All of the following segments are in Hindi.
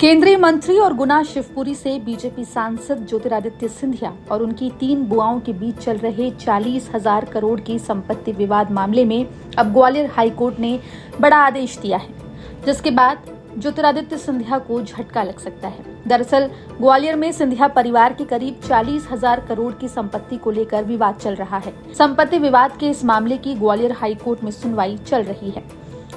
केंद्रीय मंत्री और गुना शिवपुरी से बीजेपी सांसद ज्योतिरादित्य सिंधिया और उनकी 3 बुआओं के बीच चल रहे 40,000 करोड़ की संपत्ति विवाद मामले में अब ग्वालियर हाईकोर्ट ने बड़ा आदेश दिया है, जिसके बाद ज्योतिरादित्य सिंधिया को झटका लग सकता है। दरअसल ग्वालियर में सिंधिया परिवार के करीब 40,000 करोड़ की संपत्ति को लेकर विवाद चल रहा है। संपत्ति विवाद के इस मामले की ग्वालियर हाईकोर्ट में सुनवाई चल रही है।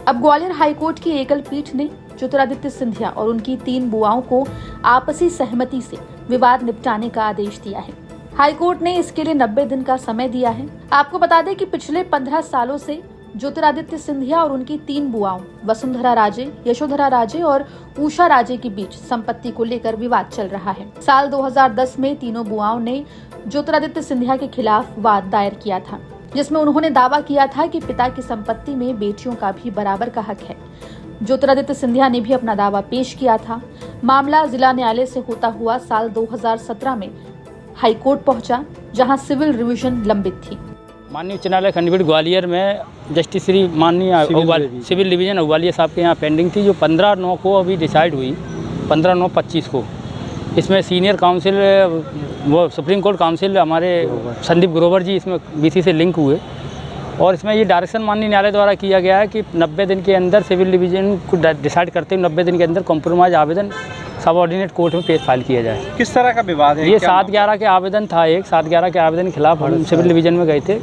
अब ग्वालियर हाईकोर्ट की एकल पीठ ने ज्योतिरादित्य सिंधिया और उनकी 3 बुआओं को आपसी सहमति से विवाद निपटाने का आदेश दिया है। हाईकोर्ट ने इसके लिए 90 दिन का समय दिया है। आपको बता दें कि पिछले 15 सालों से ज्योतिरादित्य सिंधिया और उनकी 3 बुआओं वसुंधरा राजे, यशोधरा राजे और उषा राजे के बीच संपत्ति को लेकर विवाद चल रहा है। साल 2010 में तीनों बुआओं ने ज्योतिरादित्य सिंधिया के खिलाफ वाद दायर किया था, जिसमें उन्होंने दावा किया था कि पिता की संपत्ति में बेटियों का भी बराबर का हक है। ज्योतिरादित्य सिंधिया ने भी अपना दावा पेश किया था। मामला जिला न्यायालय से होता हुआ साल 2017 में हाईकोर्ट पहुंचा, जहां सिविल रिवीजन लंबित थी। माननीय उच्च न्यायालय खंडपीठ ग्वालियर में जस्टिस श्री माननीय सिविल डिवीजन अव्वालिया साहब के यहाँ पेंडिंग थी, जो 15/9 को अभी डिसाइड हुई, 15/9/25 को। इसमें सीनियर काउंसिल वो सुप्रीम कोर्ट काउंसिल हमारे संदीप ग्रोवर जी इसमें बीसी से लिंक हुए, और इसमें ये डायरेक्शन माननीय न्यायालय द्वारा किया गया है कि 90 दिन के अंदर सिविल डिवीजन को डिसाइड करते हुए 90 दिन के अंदर कॉम्प्रोमाइज आवेदन सबऑर्डिनेट कोर्ट में पेश फाइल किया जाए। किस तरह का विवाद है? ये 7/11 के आवेदन था। 7/11 के आवेदन के खिलाफ हम सिविल डिवीजन में गए थे।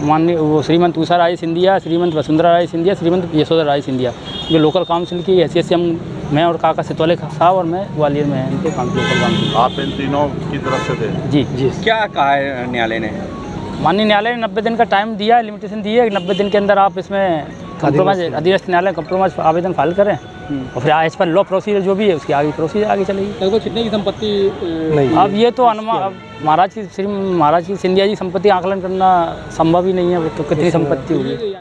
माननीय वो श्रीमंत उषा राय सिंधिया, श्रीमंत वसुंधरा राय सिंधिया, श्रीमंत यशोधरा राय सिंधिया, जो लोकल काउंसिल की हैसियत से मैं और काका सितौले साहब और मैं ग्वालियर में हैं, इनके लोकल काउंसिल। आप इन तीनों की तरफ से थे? जी। क्या कहा है न्यायालय ने? माननीय न्यायालय ने 90 दिन का टाइम दिया है, लिमिटेशन दी है। 90 दिन के अंदर आप इसमें कम्प्रोमाइज अधीनस्थ न्यायालय कम्प्रोमाइज आवेदन फाइल करें, और फिर एज पर लॉ प्रोसीजर जो भी है उसकी आगे प्रोसीजर आगे चलेगी। लगभग कितने की संपत्ति नहीं? अब ये तो अनुमान महाराज की सिंधिया जी संपत्ति आकलन करना संभव ही नहीं है, तो कितनी संपत्ति होगी।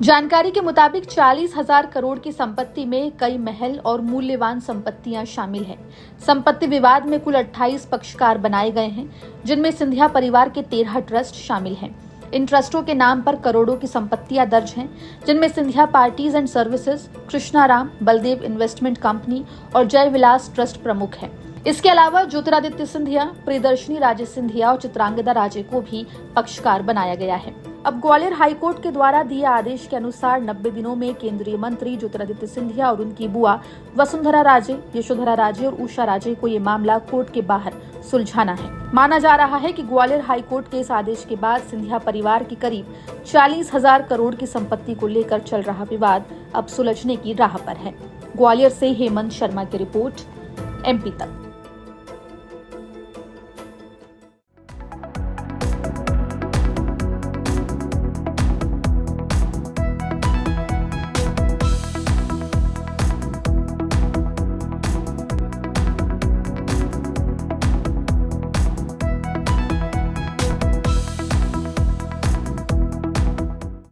जानकारी के मुताबिक 40,000 करोड़ की संपत्ति में कई महल और मूल्यवान संपत्तियां शामिल हैं। संपत्ति विवाद में कुल 28 पक्षकार बनाए गए हैं, जिनमें सिंधिया परिवार के 13 ट्रस्ट शामिल हैं। इन ट्रस्टों के नाम पर करोड़ों की संपत्तियां दर्ज हैं, जिनमें Scindia parties and services, Krishnaram, Baldev investment company और जय विलास ट्रस्ट प्रमुख हैं। इसके अलावा ज्योतिरादित्य सिंधिया, प्रियदर्शनी राजे सिंधिया और चित्रांगदा राजे को भी पक्षकार बनाया गया है। अब ग्वालियर हाईकोर्ट के द्वारा दिए आदेश के अनुसार 90 दिनों में केंद्रीय मंत्री ज्योतिरादित्य सिंधिया और उनकी बुआ वसुंधरा राजे, यशोधरा राजे और उषा राजे को ये मामला कोर्ट के बाहर सुलझाना है। माना जा रहा है कि ग्वालियर हाईकोर्ट के इस आदेश के बाद सिंधिया परिवार की करीब 40,000 करोड़ की संपत्ति को लेकर चल रहा विवाद अब सुलझने की राह पर है। ग्वालियर से हेमंत शर्मा की रिपोर्ट, MP तक।